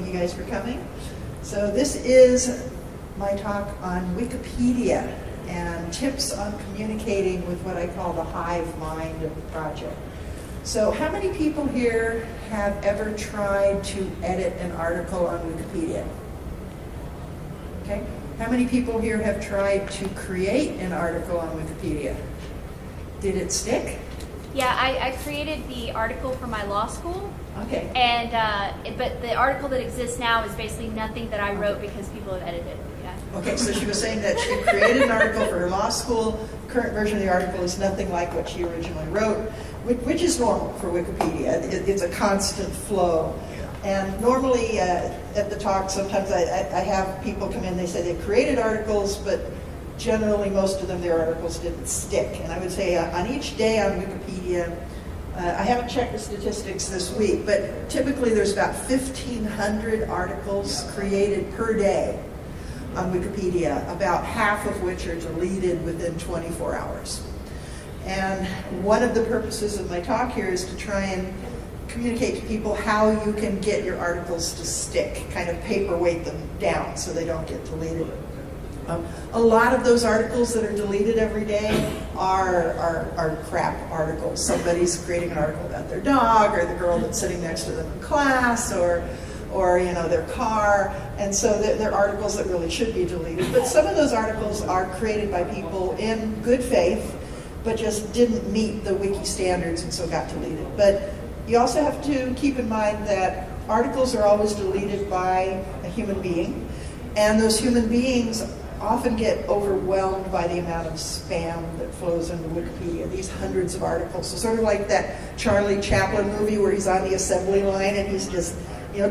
you guys for coming. So this is my talk on Wikipedia and tips on communicating with what I call the hive mind of the project. So how many people here have ever tried to edit an article on Wikipedia? Okay. How many people here have tried to create an article on Wikipedia? Did it stick? Yeah, I created the article for my law school. Okay. And but the article that exists now is basically nothing that I wrote because people have edited it. Yeah. Okay, so she was saying that she created an article for her law school. The current version of the article is nothing like what she originally wrote, which is normal for Wikipedia. It's a constant flow. And normally at the talk, sometimes I have people come in, they say they created articles, but generally most of them, their articles didn't stick. And I would say on each day on Wikipedia, I haven't checked the statistics this week, but typically there's about 1,500 articles created per day on Wikipedia, about half of which are deleted within 24 hours. And one of the purposes of my talk here is to try and communicate to people how you can get your articles to stick, kind of paperweight them down so they don't get deleted. A lot of those articles that are deleted every day are crap articles. Somebody's creating an article about their dog, or the girl that's sitting next to them in class, or their car, and so they're articles that really should be deleted. But some of those articles are created by people in good faith, but just didn't meet the wiki standards and so got deleted. But you also have to keep in mind that articles are always deleted by a human being, and those human beings often get overwhelmed by the amount of spam that flows into Wikipedia, these hundreds of articles. So sort of like that Charlie Chaplin movie where he's on the assembly line and he's just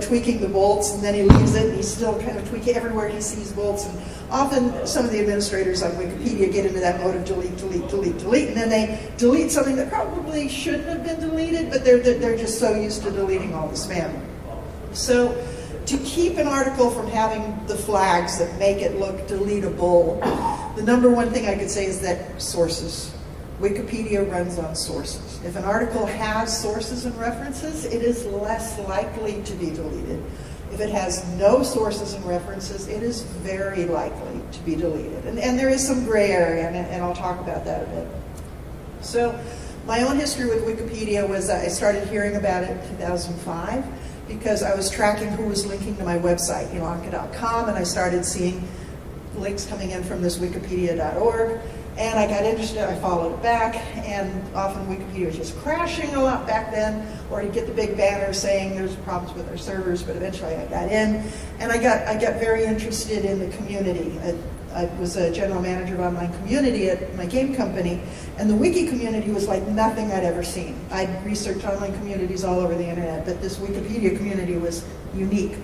tweaking the bolts, and then he leaves it and he's still kind of tweaking everywhere he sees bolts. And often some of the administrators on Wikipedia get into that mode of delete, delete, delete, delete, and then they delete something that probably shouldn't have been deleted, but they're just so used to deleting all the spam. So to keep an article from having the flags that make it look deletable, the number one thing I could say is that sources. Wikipedia runs on sources. If an article has sources and references, it is less likely to be deleted. If it has no sources and references, it is very likely to be deleted. And there is some gray area, and I'll talk about that a bit. So my own history with Wikipedia was I started hearing about it in 2005 because I was tracking who was linking to my website, Elonka.com, and I started seeing links coming in from this wikipedia.org. And I got interested, I followed it back, and often Wikipedia was just crashing a lot back then, or you'd get the big banner saying there's problems with our servers, but eventually I got in, and I got very interested in the community. I was a general manager of online community at my game company, and the wiki community was like nothing I'd ever seen. I'd researched online communities all over the internet, but this Wikipedia community was unique.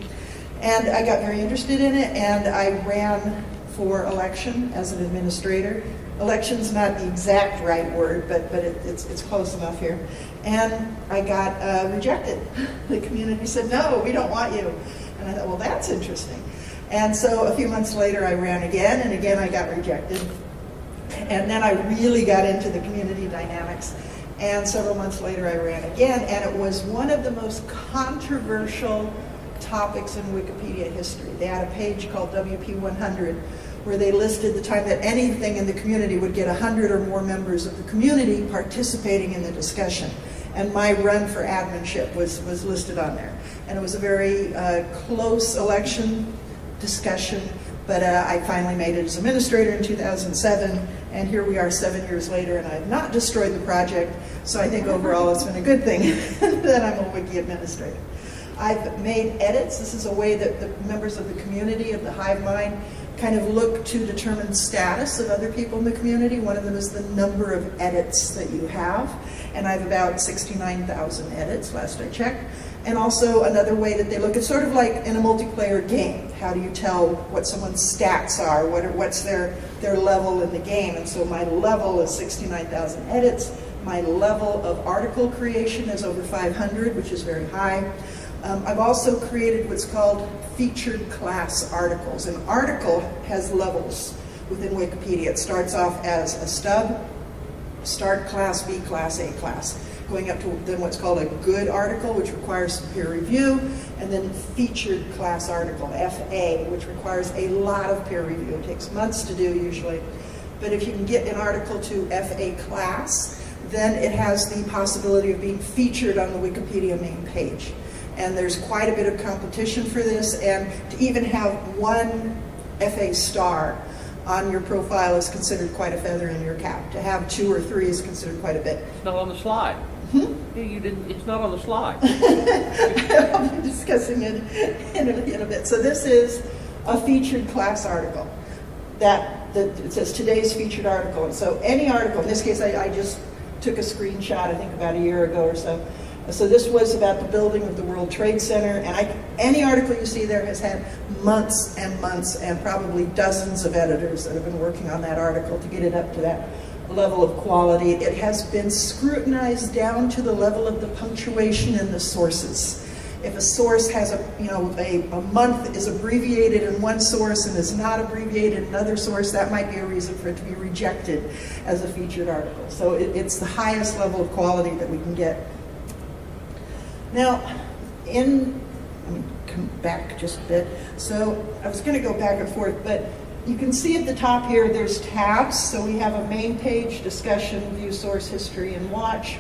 And I got very interested in it, and I ran for election as an administrator. Election's not the exact right word, but it's close enough here. And I got rejected. The community said, no, we don't want you. And I thought, well, that's interesting. And so a few months later, I ran again, and again I got rejected. And then I really got into the community dynamics. And several months later, I ran again, and it was one of the most controversial topics in Wikipedia history. They had a page called WP100, where they listed the time that anything in the community would get 100 or more members of the community participating in the discussion. And my run for adminship was listed on there. And it was a very close election discussion, but I finally made it as administrator in 2007, and here we are 7 years later, and I have not destroyed the project, so I think overall it's been a good thing that I'm a wiki administrator. I've made edits. This is a way that the members of the community, of the Hive Mind, kind of look to determine status of other people in the community. One of them is the number of edits that you have, and I have about 69,000 edits, last I checked. And also another way that they look, it's sort of like in a multiplayer game. How do you tell what someone's stats are? What's their level in the game? And so my level is 69,000 edits. My level of article creation is over 500, which is very high. I've also created what's called featured class articles. An article has levels within Wikipedia. It starts off as a stub, start class, B class, A class. going up to then what's called a good article, which requires some peer review, and then featured class article, FA, which requires a lot of peer review. It takes months to do usually. But if you can get an article to FA class, then it has the possibility of being featured on the Wikipedia main page. And there's quite a bit of competition for this, and to even have one FA star on your profile is considered quite a feather in your cap. To have 2 or 3 is considered quite a bit. It's not on the slide. Yeah, you didn't. It's not on the slide. I'll be discussing it in a bit. So this is a featured class article. That it says today's featured article. And so any article, in this case I just took a screenshot, I think about a year ago or so. So this was about the building of the World Trade Center, and any article you see there has had months and months and probably dozens of editors that have been working on that article to get it up to that level of quality. It has been scrutinized down to the level of the punctuation in the sources. If a source has a month is abbreviated in one source and is not abbreviated in another source, that might be a reason for it to be rejected as a featured article. So it's the highest level of quality that we can get. Now, let me come back just a bit. So I was going to go back and forth, but you can see at the top here there's tabs. So we have a main page, discussion, view source, history, and watch.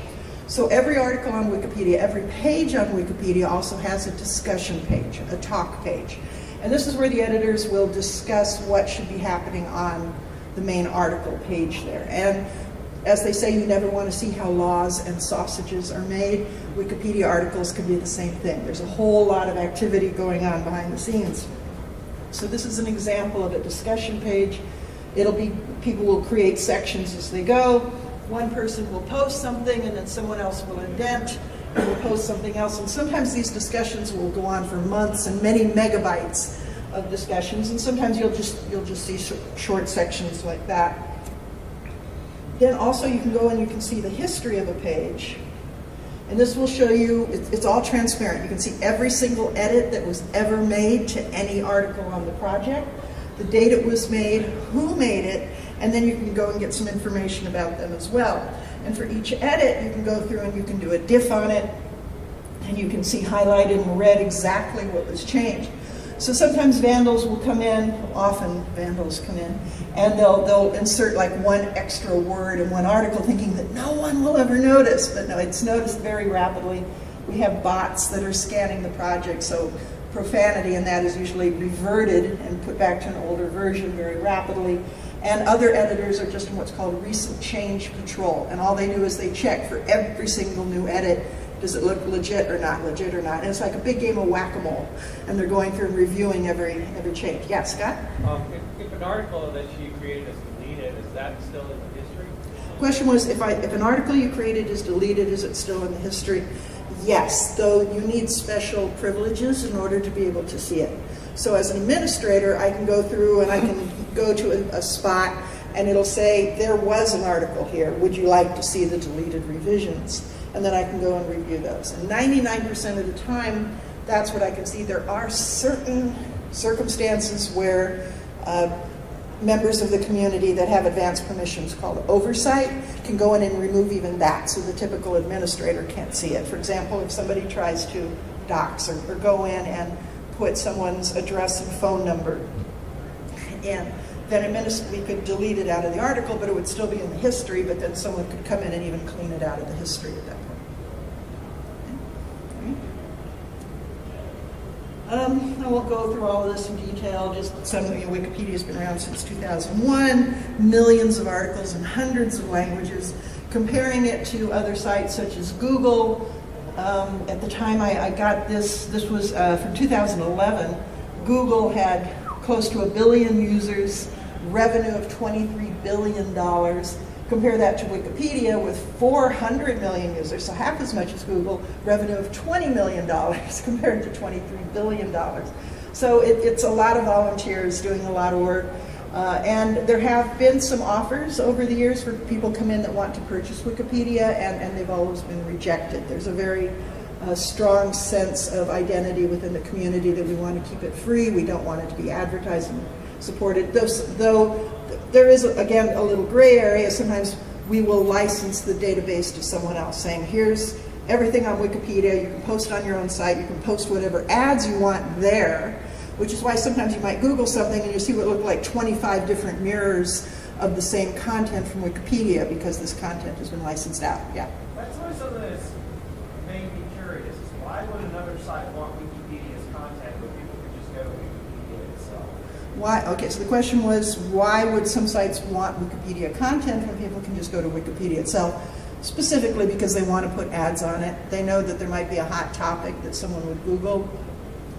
So every article on Wikipedia, every page on Wikipedia also has a discussion page, a talk page. And this is where the editors will discuss what should be happening on the main article page there. And as they say, you never want to see how laws and sausages are made. Wikipedia articles can be the same thing. There's a whole lot of activity going on behind the scenes. So this is an example of a discussion page. It'll be, people will create sections as they go. One person will post something and then someone else will indent and will post something else. And sometimes these discussions will go on for months and many megabytes of discussions. And sometimes you'll just see short sections like that. Then also you can go and you can see the history of a page. And this will show you, it's all transparent. You can see every single edit that was ever made to any article on the project, the date it was made, who made it, and then you can go and get some information about them as well. And for each edit, you can go through and you can do a diff on it, and you can see highlighted in red exactly what was changed. So sometimes vandals will come in, often vandals come in, and they'll insert like one extra word in one article thinking that no one will ever notice, but no, it's noticed very rapidly. We have bots that are scanning the project, so profanity in that is usually reverted and put back to an older version very rapidly. And other editors are just in what's called recent change patrol, and all they do is they check for every single new edit. Does it look legit or not legit or not? And it's like a big game of whack-a-mole, and they're going through and reviewing every change. Yeah, Scott? If an article that you created is deleted, is that still in the history? The question was, if an article you created is deleted, is it still in the history? Yes, though you need special privileges in order to be able to see it. So as an administrator, I can go through and I can go to a spot and it'll say, there was an article here. Would you like to see the deleted revisions? And then I can go and review those. And 99% of the time, that's what I can see. There are certain circumstances where members of the community that have advanced permissions called oversight can go in and remove even that, so the typical administrator can't see it. For example, if somebody tries to dox or go in and put someone's address and phone number in, then we could delete it out of the article, but it would still be in the history, but then someone could come in and even clean it out of the history at that point. I won't go through all of this in detail, just some of Wikipedia's been around since 2001, millions of articles in hundreds of languages. Comparing it to other sites such as Google, at the time I got this was from 2011, Google had close to 1 billion users, revenue of $23 billion. Compare that to Wikipedia with 400 million users, so half as much as Google, revenue of $20 million compared to $23 billion. So it's a lot of volunteers doing a lot of work. And there have been some offers over the years for people come in that want to purchase Wikipedia, and they've always been rejected. There's a very strong sense of identity within the community that we want to keep it free. We don't want it to be advertised and supported, though there is, again, a little gray area. Sometimes we will license the database to someone else, saying, here's everything on Wikipedia, you can post it on your own site, you can post whatever ads you want there, which is why sometimes you might Google something and you see what look like 25 different mirrors of the same content from Wikipedia because this content has been licensed out. Yeah. That's always something that's made me curious. Is why would another site want Wikipedia's content when people could just go to Wikipedia itself? Why? Okay, so the question was, why would some sites want Wikipedia content when people can just go to Wikipedia itself? Specifically because they want to put ads on it. They know that there might be a hot topic that someone would Google,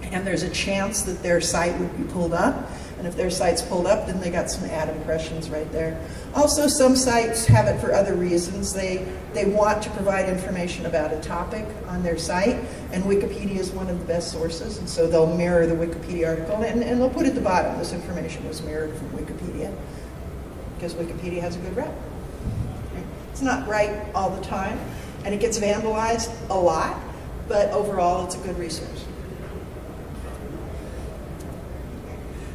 and there's a chance that their site would be pulled up. And if their site's pulled up, then they got some ad impressions right there. Also, some sites have it for other reasons. They want to provide information about a topic on their site, and Wikipedia is one of the best sources, and so they'll mirror the Wikipedia article, and they'll put at the bottom, this information was mirrored from Wikipedia, because Wikipedia has a good rep. It's not right all the time, and it gets vandalized a lot, but overall it's a good resource.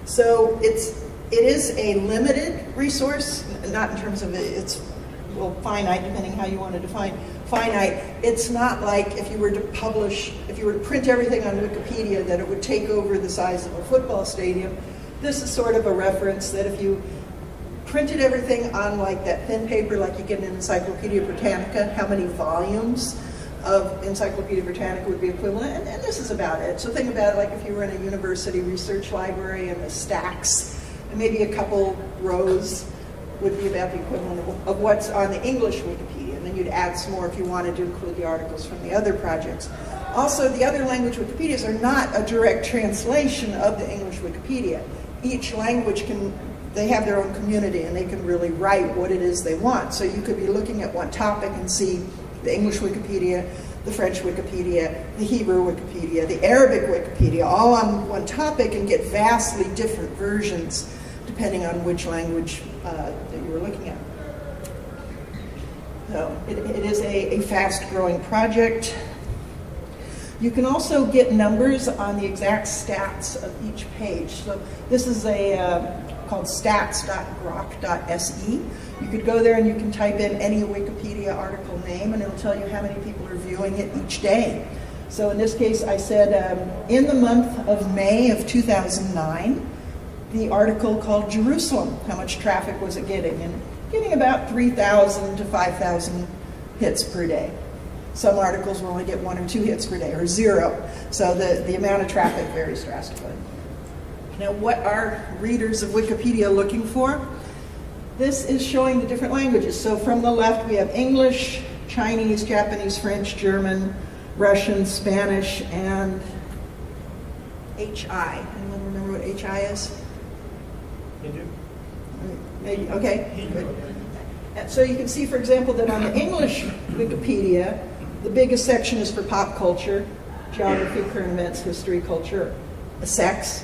So it is a limited resource, not in terms of it's, well, finite, depending how you want to define finite. It's not like if you were to print everything on Wikipedia, that it would take over the size of a football stadium. This is sort of a reference that if you printed everything on like that thin paper like you get in Encyclopedia Britannica, how many volumes of Encyclopedia Britannica would be equivalent, and this is about it. So think about it like if you were in a university research library and the stacks, and maybe a couple rows would be about the equivalent of what's on the English Wikipedia, and then you'd add some more if you wanted to include the articles from the other projects. Also, the other language Wikipedias are not a direct translation of the English Wikipedia. Each language they have their own community, and they can really write what it is they want. So you could be looking at one topic and see the English Wikipedia, the French Wikipedia, the Hebrew Wikipedia, the Arabic Wikipedia, all on one topic, and get vastly different versions depending on which language that you were looking at. So it is a fast-growing project. You can also get numbers on the exact stats of each page. So this is called stats.grok.se. You could go there and you can type in any Wikipedia article name, and it'll tell you how many people are viewing it each day. So in this case, I said in the month of May of 2009, the article called Jerusalem, how much traffic was it getting? And getting about 3,000 to 5,000 hits per day. Some articles will only get 1 or 2 hits per day, or 0. So the amount of traffic varies drastically. Now, what are readers of Wikipedia looking for? This is showing the different languages. So from the left, we have English, Chinese, Japanese, French, German, Russian, Spanish, and HI. Anyone remember what HI is? Hindu. Maybe, okay, good. And so you can see, for example, that on the English Wikipedia, the biggest section is for pop culture, geography, current events, history, culture, sex.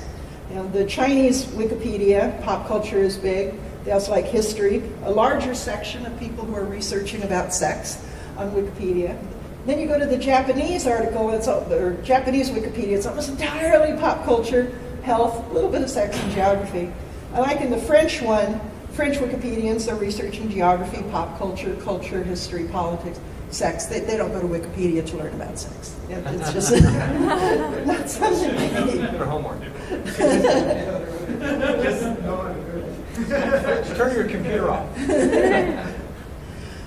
You know, the Chinese Wikipedia, pop culture is big. They also like history, a larger section of people who are researching about sex on Wikipedia. Then you go to the Japanese article, or Japanese Wikipedia, it's almost entirely pop culture, health, a little bit of sex and geography. I like in the French one, French Wikipedians are researching geography, pop culture, culture, history, politics, sex. They don't go to Wikipedia to learn about sex. It's just not something they need. For homework. Turn your computer off.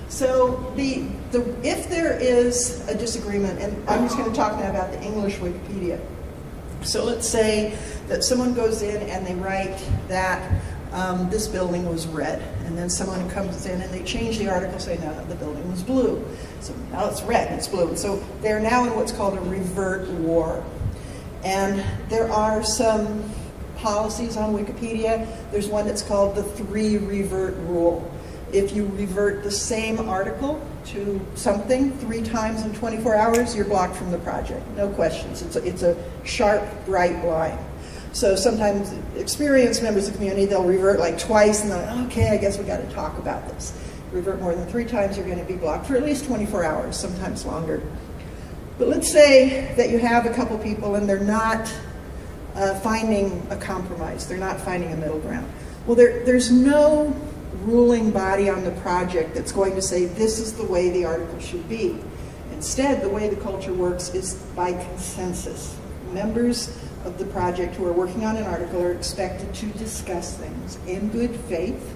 So if there is a disagreement, and I'm just going to talk now about the English Wikipedia. So let's say that someone goes in and they write that this building was red, and then someone comes in and they change the article, say, no, the building was blue. So now it's red, it's blue. So they're now in what's called a Revert War. And there are some policies on Wikipedia. There's one that's called the 3 revert rule. If you revert the same article to something 3 times in 24 hours, you're blocked from the project. No questions. It's a sharp, bright line. So sometimes experienced members of the community, they'll revert like twice, and they're like, okay, I guess we got to talk about this. Revert more than 3 times, you're going to be blocked for at least 24 hours, sometimes longer. But let's say that you have a couple people and they're not finding a compromise. They're not finding a middle ground. Well, there's no ruling body on the project that's going to say this is the way the article should be. Instead, the way the culture works is by consensus. Members of the project who are working on an article are expected to discuss things in good faith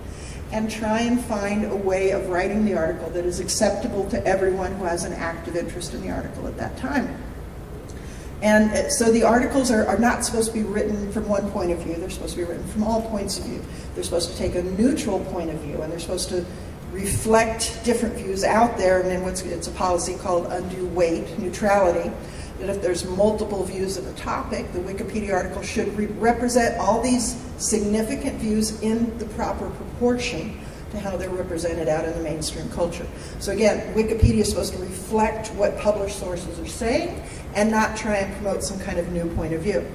and try and find a way of writing the article that is acceptable to everyone who has an active interest in the article at that time. And so the articles are not supposed to be written from one point of view. They're supposed to be written from all points of view. They're supposed to take a neutral point of view, and they're supposed to reflect different views out there. And then it's a policy called undue weight, neutrality, that if there's multiple views of a topic, the Wikipedia article should represent all these significant views in the proper proportion to how they're represented out in the mainstream culture. So again, Wikipedia is supposed to reflect what published sources are saying and not try and promote some kind of new point of view.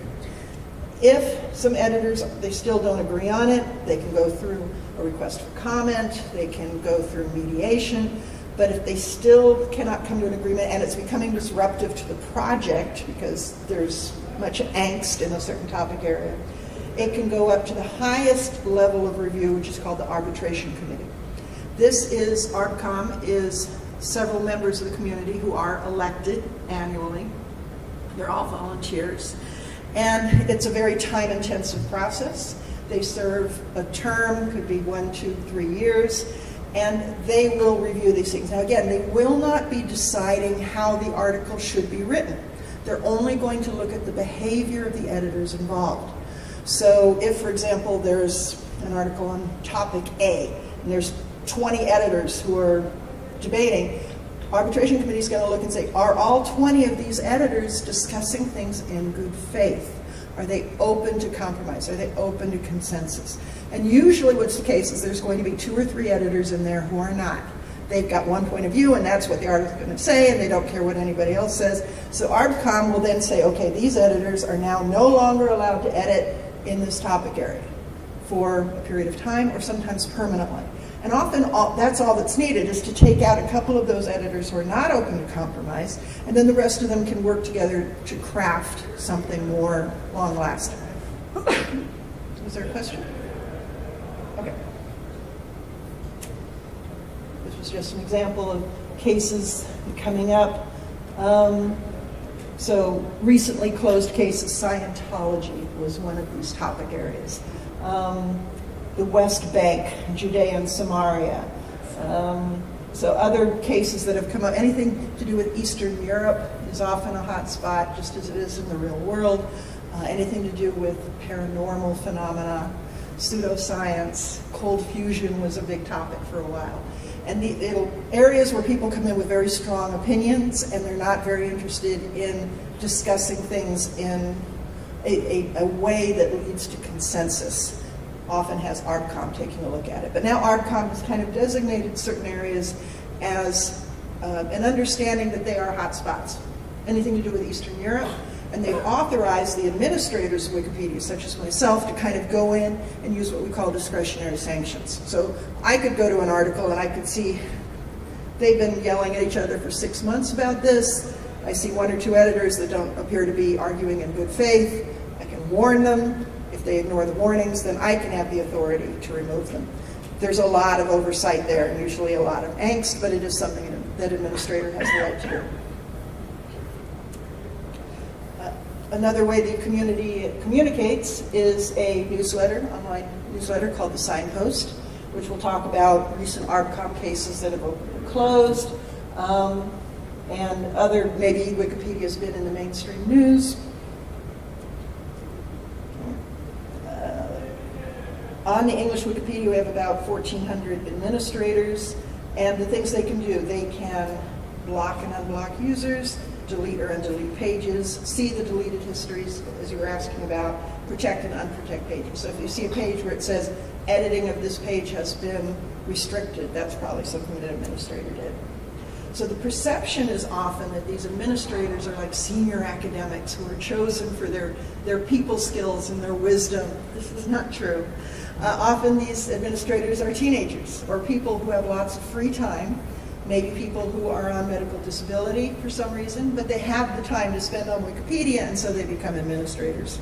If some editors, they still don't agree on it, they can go through a request for comment, they can go through mediation, but if they still cannot come to an agreement and it's becoming disruptive to the project because there's much angst in a certain topic area, it can go up to the highest level of review, which is called the arbitration committee. This is, ARBCOM is several members of the community who are elected annually. They're all volunteers. And it's a very time-intensive process. They serve a term, could be 1, 2, 3 years, and they will review these things. Now again, they will not be deciding how the article should be written. They're only going to look at the behavior of the editors involved. So if, for example, there's an article on topic A, and there's 20 editors who are debating, arbitration committee is going to look and say, are all 20 of these editors discussing things in good faith? Are they open to compromise? Are they open to consensus? And usually what's the case is there's going to be 2 or 3 editors in there who are not. They've got one point of view, and that's what the article is going to say, and they don't care what anybody else says. So ARBCOM will then say, okay, these editors are now no longer allowed to edit in this topic area for a period of time or sometimes permanently. And often that's all that's needed is to take out a couple of those editors who are not open to compromise, and then the rest of them can work together to craft something more long-lasting. Was there a question? Okay. This was just an example of cases coming up. So recently closed cases, Scientology was one of these topic areas. The West Bank, Judea and Samaria. So other cases that have come up, anything to do with Eastern Europe is often a hot spot, just as it is in the real world. Anything to do with paranormal phenomena, pseudoscience, cold fusion was a big topic for a while. And the areas where people come in with very strong opinions and they're not very interested in discussing things in a way that leads to consensus often has ARBCOM taking a look at it. But now ARBCOM has kind of designated certain areas as an understanding that they are hot spots. Anything to do with Eastern Europe. And they've authorized the administrators of Wikipedia, such as myself, to kind of go in and use what we call discretionary sanctions. So I could go to an article and I could see they've been yelling at each other for 6 months about this. I see 1 or 2 editors that don't appear to be arguing in good faith. I can warn them. If they ignore the warnings, then I can have the authority to remove them. There's a lot of oversight there and usually a lot of angst, but it is something that administrator has the right to do. Another way the community communicates is a newsletter, online newsletter called the Signpost, which will talk about recent ARBCOM cases that have opened and closed, and other, maybe Wikipedia's been in the mainstream news. On the English Wikipedia, we have about 1,400 administrators, and the things they can do, they can block and unblock users, delete or undelete pages, see the deleted histories, as you were asking about, protect and unprotect pages. So if you see a page where it says editing of this page has been restricted, that's probably something that an administrator did. So the perception is often that these administrators are like senior academics who are chosen for their people skills and their wisdom. This is not true. Often these administrators are teenagers or people who have lots of free time, maybe people who are on medical disability for some reason, but they have the time to spend on Wikipedia, and so they become administrators.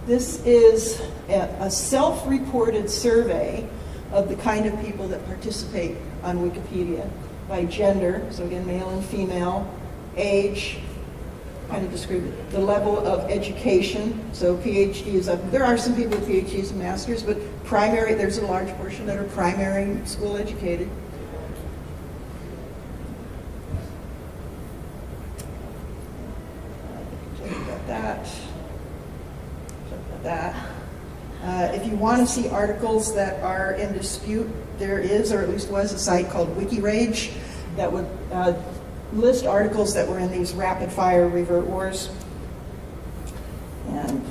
This is a self-reported survey of the kind of people that participate on Wikipedia by gender, so again, male and female, age, kind of describe the level of education, so PhD is up. There are some people with PhDs and masters, but primary, there's a large portion that are primary school educated. If you want to see articles that are in dispute, there is, or at least was, a site called WikiRage that would list articles that were in these rapid-fire Revert Wars. And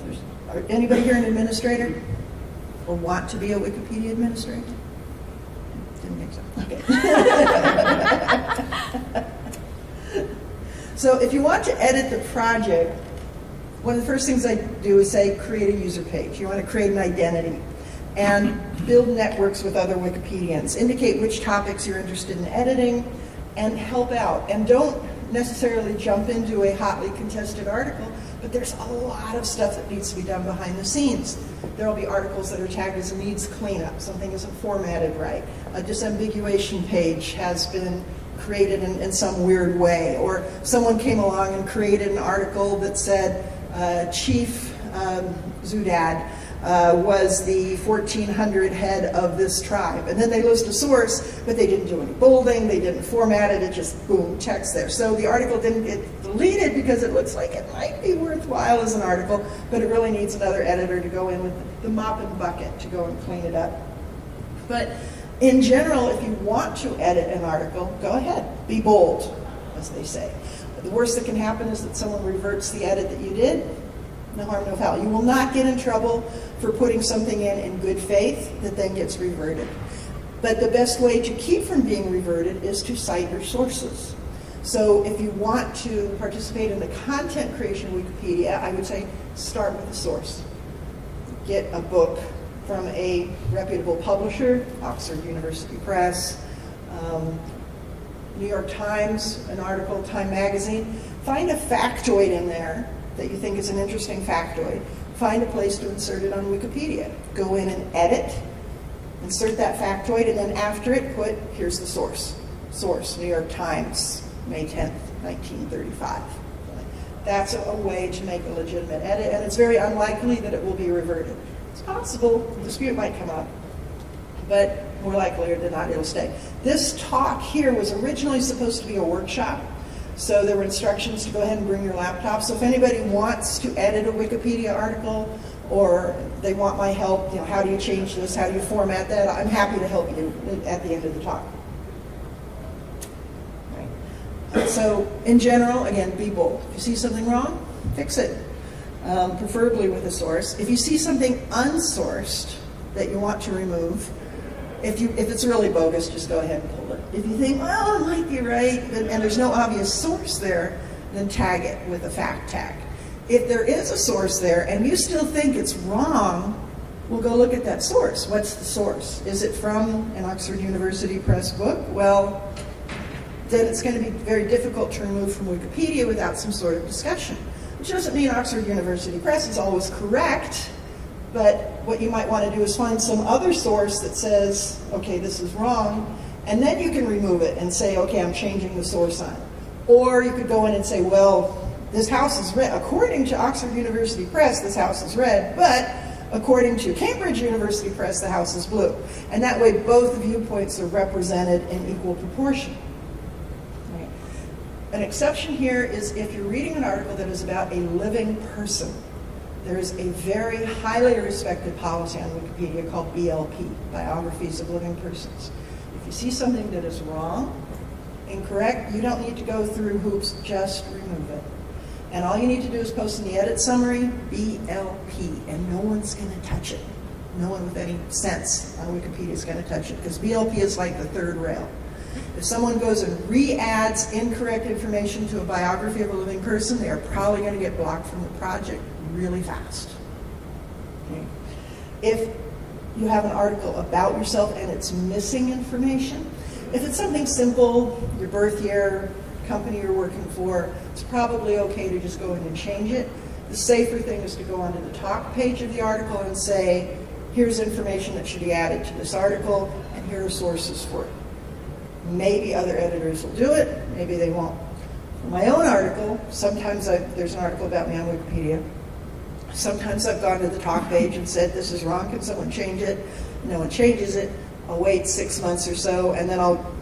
anybody here an administrator or want to be a Wikipedia administrator? Didn't think so. Okay. So if you want to edit the project, one of the first things I do is say create a user page. You want to create an identity and build networks with other Wikipedians. Indicate which topics you're interested in editing and help out. And don't necessarily jump into a hotly contested article, but there's a lot of stuff that needs to be done behind the scenes. There will be articles that are tagged as needs cleanup. Something isn't formatted right. A disambiguation page has been created in some weird way. Or someone came along and created an article that said, Chief Zudad was the 1400 head of this tribe. And then they list a source, but they didn't do any bolding, they didn't format it, it just, boom, text there. So the article didn't get deleted because it looks like it might be worthwhile as an article, but it really needs another editor to go in with the mop and bucket to go and clean it up. But in general, if you want to edit an article, go ahead, be bold, as they say. The worst that can happen is that someone reverts the edit that you did. No harm, no foul. You will not get in trouble for putting something in good faith that then gets reverted. But the best way to keep from being reverted is to cite your sources. So if you want to participate in the content creation of Wikipedia, I would say start with the source. Get a book from a reputable publisher, Oxford University Press, New York Times, an article, Time Magazine. Find a factoid in there that you think is an interesting factoid. Find a place to insert it on Wikipedia. Go in and edit, insert that factoid, and then after it put, here's the source. Source, New York Times, May 10th, 1935. That's a way to make a legitimate edit, and it's very unlikely that it will be reverted. It's possible, a dispute might come up, but more likely than not, it'll stay. This talk here was originally supposed to be a workshop, so there were instructions to go ahead and bring your laptop. So if anybody wants to edit a Wikipedia article, or they want my help, you know, how do you change this, how do you format that, I'm happy to help you at the end of the talk. Right. So in general, again, be bold. If you see something wrong, fix it, preferably with a source. If you see something unsourced that you want to remove, if it's really bogus, just go ahead and pull it. If you think, well, it might be right, and there's no obvious source there, then tag it with a fact tag. If there is a source there and you still think it's wrong, well, go look at that source. What's the source? Is it from an Oxford University Press book? Well, then it's going to be very difficult to remove from Wikipedia without some sort of discussion. Which doesn't mean Oxford University Press is always correct, but what you might want to do is find some other source that says, okay, this is wrong, and then you can remove it and say, okay, I'm changing the source on it. Or you could go in and say, well, this house is red. According to Oxford University Press, this house is red, but according to Cambridge University Press, the house is blue. And that way both viewpoints are represented in equal proportion. Right. An exception here is if you're reading an article that is about a living person. There is a very highly respected policy on Wikipedia called BLP, Biographies of Living Persons. If you see something that is wrong, incorrect, you don't need to go through hoops, just remove it. And all you need to do is post in the edit summary, BLP, and no one's going to touch it. No one with any sense on Wikipedia is going to touch it, because BLP is like the third rail. If someone goes and re-adds incorrect information to a biography of a living person, they are probably going to get blocked from the project really fast. Okay. If you have an article about yourself and it's missing information, if it's something simple, your birth year, company you're working for, it's probably okay to just go in and change it. The safer thing is to go onto the talk page of the article and say, here's information that should be added to this article, and here are sources for it. Maybe other editors will do it, maybe they won't. For my own article, sometimes there's an article about me on Wikipedia. Sometimes I've gone to the talk page and said, this is wrong, can someone change it? No one changes it. I'll wait 6 months or so, and then I'll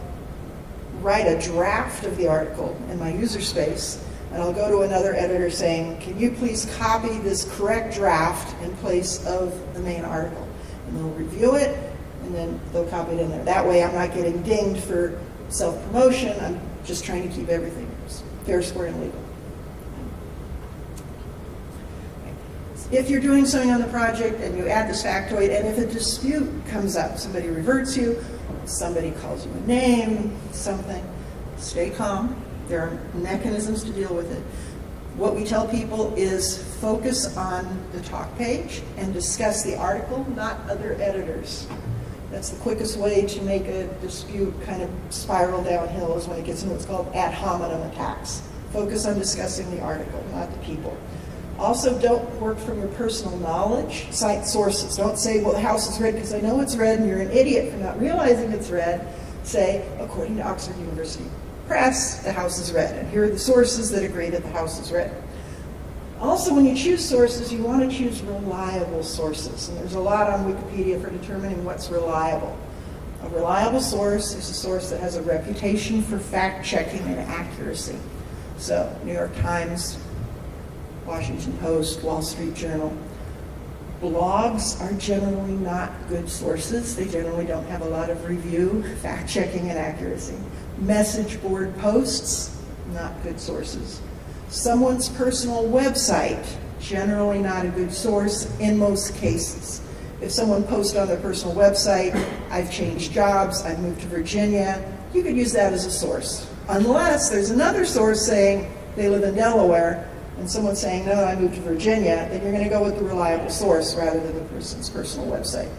write a draft of the article in my user space, and I'll go to another editor saying, can you please copy this correct draft in place of the main article? And they'll review it, and then they'll copy it in there. That way I'm not getting dinged for self-promotion. I'm just trying to keep everything fair, square, and legal. If you're doing something on the project and you add this factoid, and if a dispute comes up, somebody reverts you, somebody calls you a name, something, stay calm. There are mechanisms to deal with it. What we tell people is focus on the talk page and discuss the article, not other editors. That's the quickest way to make a dispute kind of spiral downhill, is when it gets into what's called ad hominem attacks. Focus on discussing the article, not the people. Also, don't work from your personal knowledge. Cite sources. Don't say, well, the house is red because I know it's red and you're an idiot for not realizing it's red. Say, according to Oxford University Press, the house is red. And here are the sources that agree that the house is red. Also, when you choose sources, you want to choose reliable sources. And there's a lot on Wikipedia for determining what's reliable. A reliable source is a source that has a reputation for fact-checking and accuracy. So, New York Times, Washington Post, Wall Street Journal. Blogs are generally not good sources. They generally don't have a lot of review, fact-checking, and accuracy. Message board posts, not good sources. Someone's personal website, generally not a good source in most cases. If someone posts on their personal website, I've changed jobs, I've moved to Virginia, you could use that as a source. Unless there's another source saying they live in Delaware, and someone saying, no, I moved to Virginia, then you're going to go with the reliable source rather than the person's personal website.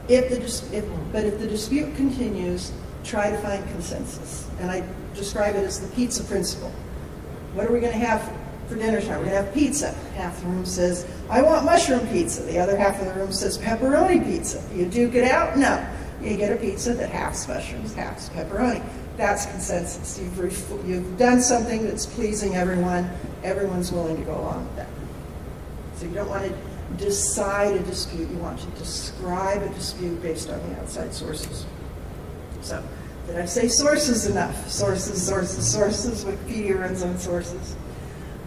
If the dispute continues, try to find consensus. And I describe it as the pizza principle. What are we going to have for dinner tonight? We're going to have pizza. Half the room says, I want mushroom pizza. The other half of the room says pepperoni pizza. You duke it out? No. You get a pizza that half's mushrooms, half's pepperoni. That's consensus. You've done something that's pleasing everyone. Everyone's willing to go along with that. So you don't want to decide a dispute. You want to describe a dispute based on the outside sources. So, did I say sources enough? Sources. Wikipedia runs on sources.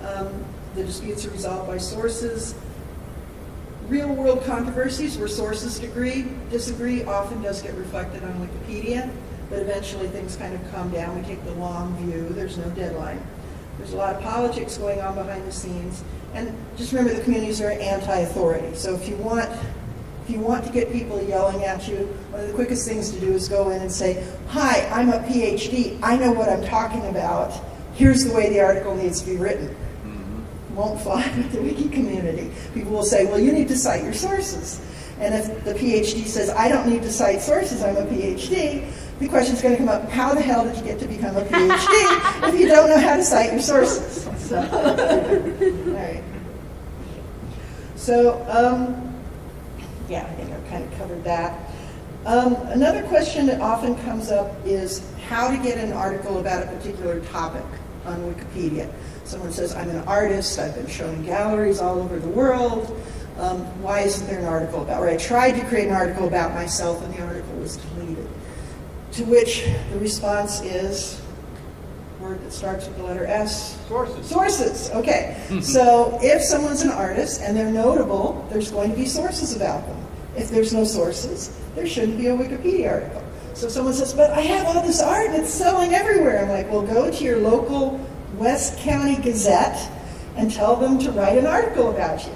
The disputes are resolved by sources. Real-world controversies where sources disagree often does get reflected on Wikipedia. But eventually things kind of calm down. We take the long view. There's no deadline. There's a lot of politics going on behind the scenes. And just remember, the communities are anti-authority. So if you want to get people yelling at you, one of the quickest things to do is go in and say, hi, I'm a PhD. I know what I'm talking about. Here's the way the article needs to be written. Won't fly with the wiki community. People will say, well, you need to cite your sources. And if the PhD says, I don't need to cite sources, I'm a PhD, the question's going to come up, how the hell did you get to become a PhD if you don't know how to cite your sources? So, all right. So, yeah, I think I've kind of covered that. Another question that often comes up is how to get an article about a particular topic on Wikipedia. Someone says, I'm an artist, I've been shown in galleries all over the world. Why isn't there an article about, or I tried to create an article about myself and the article was deleted. To which the response is, word that starts with the letter S. Sources. Sources, okay. So if someone's an artist and they're notable, there's going to be sources about them. If there's no sources, there shouldn't be a Wikipedia article. So if someone says, but I have all this art and it's selling everywhere. I'm like, well, go to your local West County Gazette and tell them to write an article about you.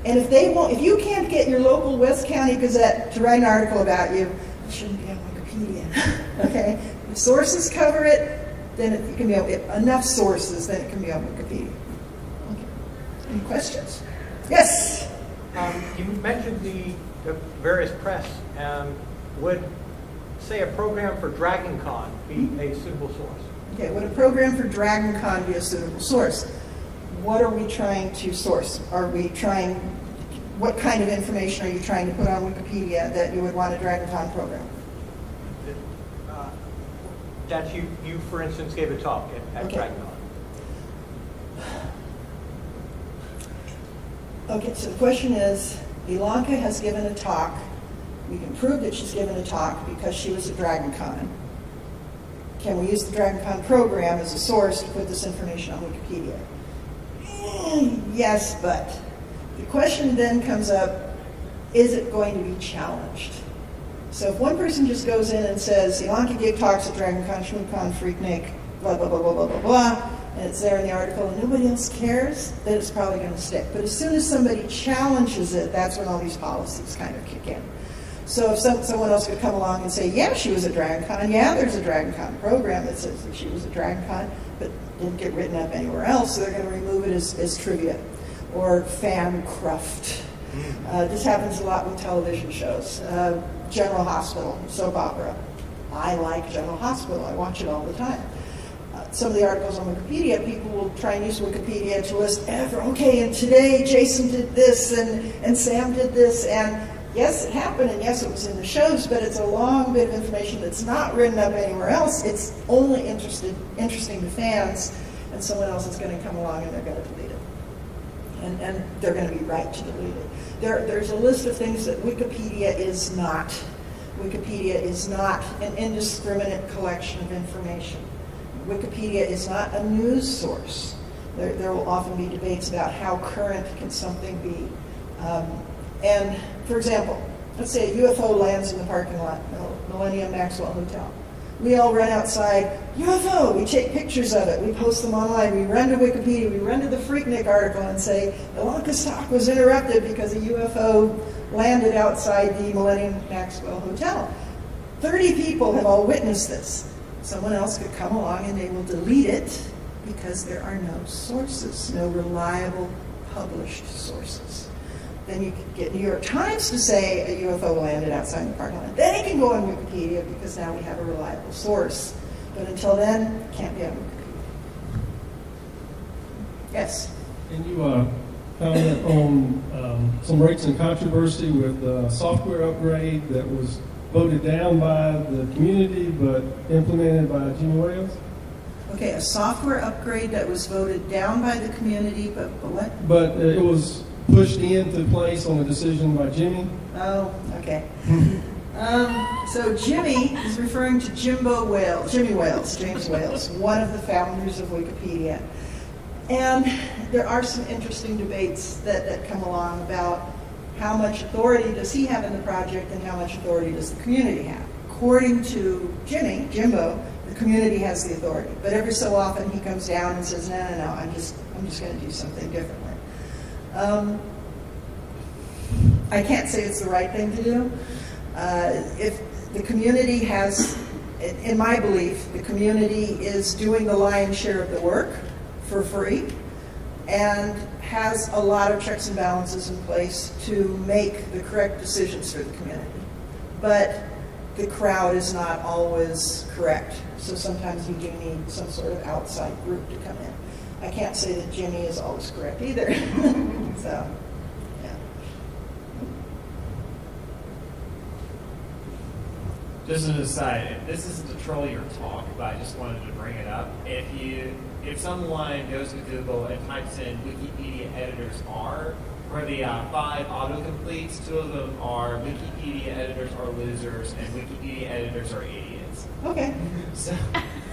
And if you can't get your local West County Gazette to write an article about you, it shouldn't be on Wikipedia. Okay? If sources cover it, then it can be enough sources, then it can be on Wikipedia. Okay. Any questions? Yes? You mentioned the various press. Would, say, a program for DragonCon be a suitable source? Okay, would a program for DragonCon be a suitable source? what are we trying to source? What kind of information are you trying to put on Wikipedia that you would want a DragonCon program? That you, for instance, gave a talk at Okay. DragonCon. Okay, so the question is, Elonka has given a talk. We can prove that she's given a talk because she was at DragonCon. Can we use the DragonCon program as a source to put this information on Wikipedia? Yes, but the question then comes up, is it going to be challenged? So if one person just goes in and says, Elonka gave talks at DragonCon, ShmoocCon, Freaknik, blah, blah, blah, blah, blah, blah, blah, and it's there in the article and nobody else cares, then it's probably going to stick. But as soon as somebody challenges it, that's when all these policies kind of kick in. So if someone else could come along and say, yeah, she was at DragonCon, yeah, there's a DragonCon program that says that she was at DragonCon, but didn't get written up anywhere else, so they're going to remove it as trivia or fan cruft. This happens a lot with television shows. General Hospital, soap opera. I like General Hospital. I watch it all the time. Some of the articles on Wikipedia, people will try and use Wikipedia to list, okay, and today Jason did this and Sam did this, and yes, it happened, and yes, it was in the shows, but it's a long bit of information that's not written up anywhere else. It's only interesting to fans, and someone else is going to come along and they're going to delete it. And they're going to be right to delete it. There's a list of things that Wikipedia is not. Wikipedia is not an indiscriminate collection of information. Wikipedia is not a news source. There will often be debates about how current can something be. And for example, let's say a UFO lands in the parking lot, Millennium Maxwell Hotel. We all run outside, UFO, we take pictures of it, we post them online, we run to Wikipedia, we run to the Freaknik article and say, Elonka's talk was interrupted because a UFO landed outside the Millennium Maxwell Hotel. 30 people have all witnessed this. Someone else could come along and they will delete it because there are no sources, no reliable published sources. Then you could get New York Times to say a UFO landed outside the parking lot. Then it can go on Wikipedia because now we have a reliable source. But until then, it can't be on Wikipedia. Yes? Can you comment on some rates and controversy with the software upgrade that was voted down by the community but implemented by Jimmy Wales? Okay, a software upgrade that was voted down by the community, but what? But it was pushed into place on a decision by Jimmy. Oh, okay. So Jimmy is referring to James Wales, one of the founders of Wikipedia. And there are some interesting debates that come along about how much authority does he have in the project and how much authority does the community have. According to Jimbo, the community has the authority. But every so often he comes down and says, no, I'm just going to do something differently. I can't say it's the right thing to do. If the community has, in my belief, the community is doing the lion's share of the work for free and has a lot of checks and balances in place to make the correct decisions for the community. But the crowd is not always correct. So sometimes you do need some sort of outside group to come in. I can't say that Jimmy is always correct either. So, yeah. Just an aside, this isn't to troll your talk, but I just wanted to bring it up. If someone goes to Google and types in Wikipedia Editors are, for the 5 autocompletes, 2 of them are Wikipedia Editors are losers and Wikipedia Editors are idiots. Okay. So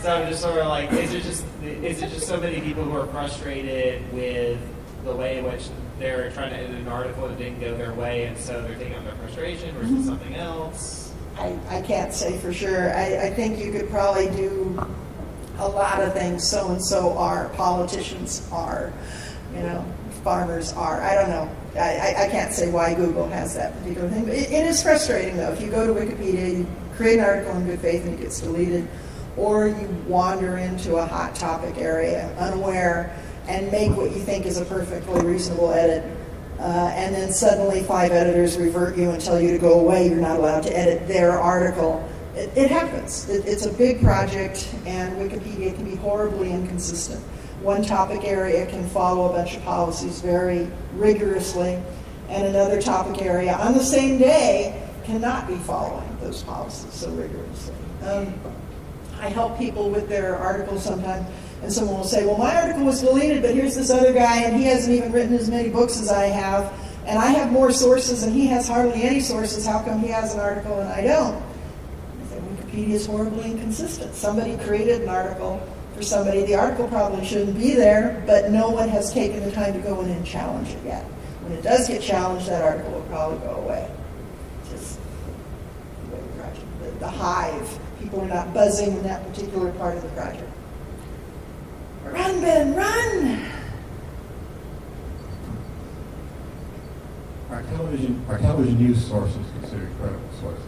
I'm just sort of like, is it just so many people who are frustrated with the way in which they're trying to edit an article that didn't go their way, and so they're taking out their frustration, or is it something else? I can't say for sure. I think you could probably do a lot of things so-and-so are, politicians are, farmers are. I don't know. I can't say why Google has that particular thing. But it is frustrating, though. If you go to Wikipedia, you create an article in good faith and it gets deleted, or you wander into a hot topic area unaware and make what you think is a perfectly reasonable edit, and then suddenly 5 editors revert you and tell you to go away. You're not allowed to edit their article. It happens. It's a big project, and Wikipedia can be horribly inconsistent. one topic area can follow a bunch of policies very rigorously, and another topic area on the same day cannot be following those policies so rigorously. I help people with their articles sometimes, and someone will say, well, my article was deleted, but here's this other guy, and he hasn't even written as many books as I have, and I have more sources, and he has hardly any sources. How come he has an article and I don't? I say, Wikipedia is horribly inconsistent. Somebody created an article for somebody. The article probably shouldn't be there, but no one has taken the time to go in and challenge it yet. When it does get challenged, that article will probably go away. Just the way the project, the Hive. People are not buzzing in that particular part of the project. Run, Ben, run! Are television news sources considered credible sources?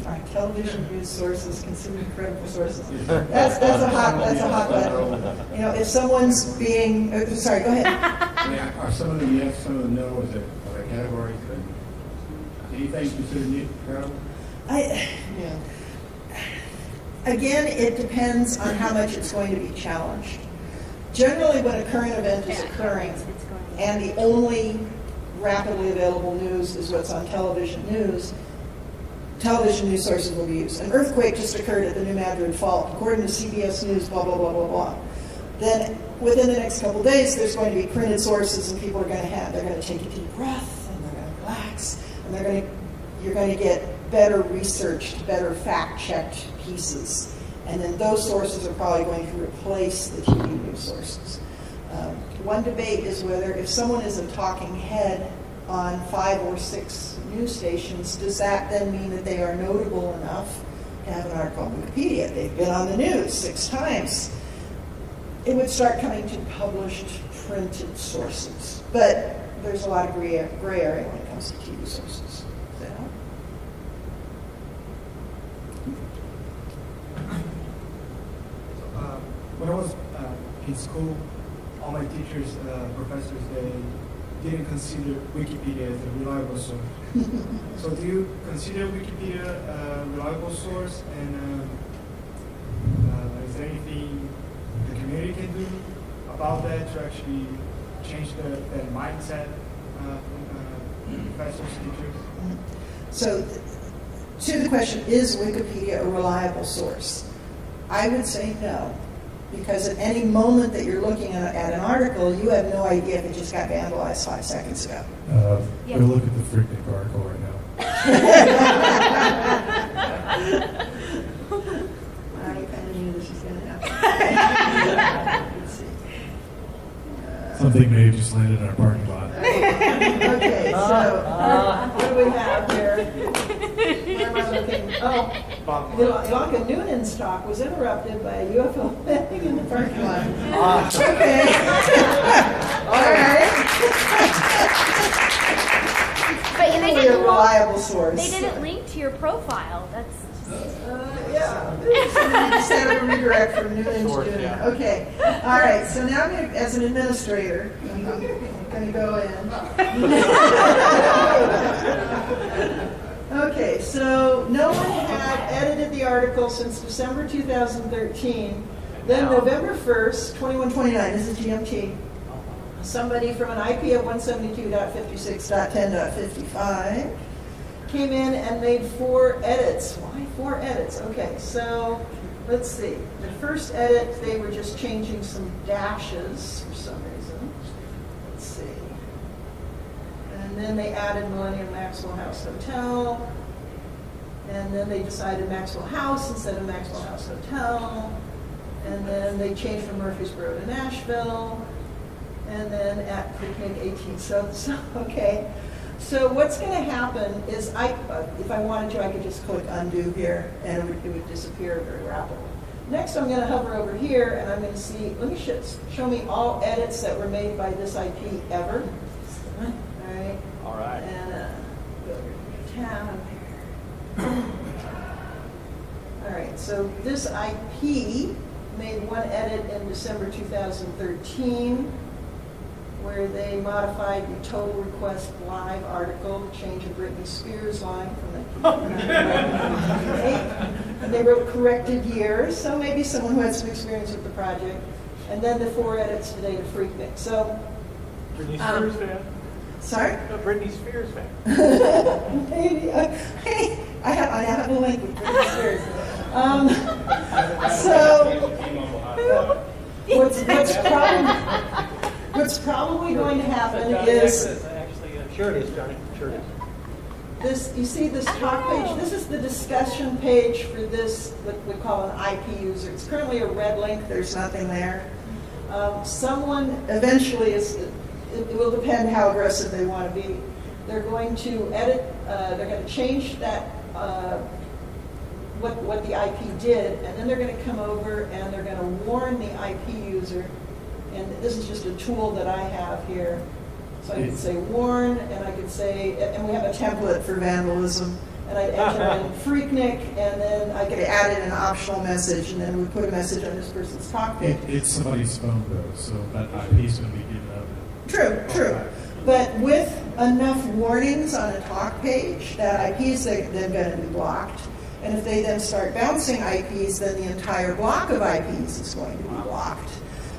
Are television news sources considered credible sources? That's a hot button. You know, if someone's being, sorry, go ahead. I mean, are some of them yes, some of them no? Are there categories? Anything considered credible? Yeah. Again, it depends on how much it's going to be challenged. Generally, when a current event is occurring, and the only rapidly available news is what's on television news sources will be used. An earthquake just occurred at the New Madrid Fault. According to CBS News, blah, blah, blah, blah, blah. Then within the next couple of days, there's going to be printed sources, and people are going to take a deep breath, and they're going to relax, and you're going to get better researched, better fact-checked pieces. And then those sources are probably going to replace the TV news sources. One debate is whether if someone is a talking head on 5 or 6 news stations, does that then mean that they are notable enough to have an article on Wikipedia? They've been on the news 6 times. It would start coming to published printed sources. But there's a lot of gray area when it comes to TV sources. So, when I was in school, all my teachers, professors, they didn't consider Wikipedia as a reliable source. So do you consider Wikipedia a reliable source? And is there anything the community can do about that to actually change that mindset from professors, teachers? So to the question, is Wikipedia a reliable source? I would say no. Because at any moment that you're looking at an article, you have no idea if it just got vandalized 5 seconds ago. Yeah. We'll look at the Freaknik article right now. I kind of knew this was going to happen. Let's see. Something may have just landed in our parking lot. Okay, so what do we have here? Where am I looking? Oh, Elonka Dunin's talk was interrupted by a UFO landing in the parking lot. Okay. All right. But they Really a didn't reliable source. They didn't link to your profile. That's just, Yeah. Set up a redirect from Dunin to Source, Dunin. yeah. Okay. All right. So now, as an administrator, I'm going to go in. Okay. So no one had edited the article since December 2013. Then November 1st, 2129. This is GMT. Somebody from an IP of 172.56.10.55 came in and made 4 edits. Why 4 edits? Okay, so let's see. The first edit, they were just changing some dashes for some reason. Let's see. And then they added Millennium Maxwell House Hotel. And then they decided Maxwell House instead of Maxwell House Hotel. And then they changed from Murfreesboro to Nashville. And then at Freaknik 18. So okay. So what's going to happen is, if I wanted to, I could just click undo here, and it would disappear very rapidly. Next, I'm going to hover over here, and I'm going to see. Let me show me all edits that were made by this IP ever. All right. All right. And go to tab. All right. So this IP made 1 edit in December 2013. Where they modified the Total Request Live article, change of Britney Spears line from the and they wrote corrected years, so maybe someone who had some experience with the project. and then the 4 edits today to Freaknik. So, Britney Spears fan? sorry? No, Britney Spears fan. Maybe. Hey, I have a link with Britney Spears. What's probably going to happen is Sure it is, Johnny. Sure it is. this. You see this top page? This is the discussion page for this, what we call an IP user. It's currently a red link. There's nothing there. Someone eventually it will depend how aggressive they want to be. They're going to edit, they're going to change that, what the IP did, and then they're going to come over and they're going to warn the IP user. And this is just a tool that I have here. So I could say warn, and I could say, and we have a template for vandalism, and I'd enter in Freaknik, and then I could add in an optional message, and then we put a message on this person's talk page. It's somebody's phone though, so that IP is going to be given up. True. But with enough warnings on a talk page, that IP is then going to be blocked. And if they then start bouncing IPs, then the entire block of IPs is going to be blocked.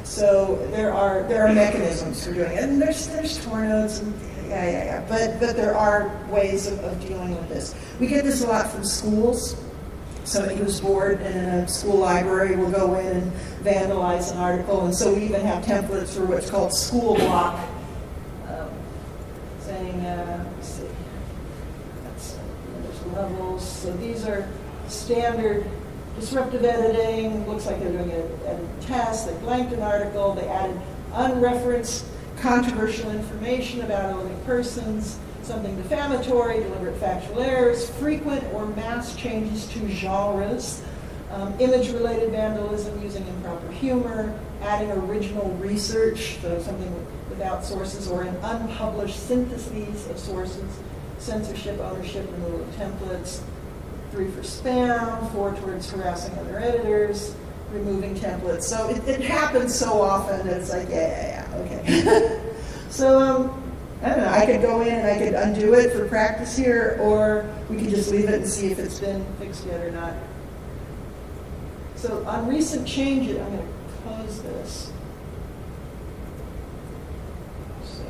So there are mechanisms for doing it. And there's Tor nodes and but there are ways of dealing with this. We get this a lot from schools. Somebody who's bored in a school library will go in and vandalize an article, and so we even have templates for what's called school block, saying, let's see, there's levels. So these are standard disruptive editing. Looks like they're doing a test. They blanked an article. They added unreferenced controversial information about elderly persons, something defamatory, deliberate factual errors, frequent or mass changes to genres, image-related vandalism using improper humor, adding original research, so something without sources, or an unpublished syntheses of sources, censorship, ownership, removal of templates, 3 for spam, 4 towards harassing other editors, removing templates. So it happens so often that it's like, okay. So, I don't know, I could go in and I could undo it for practice here, or we could just leave it and see if it's been fixed yet or not. So on recent changes, I'm going to close this. So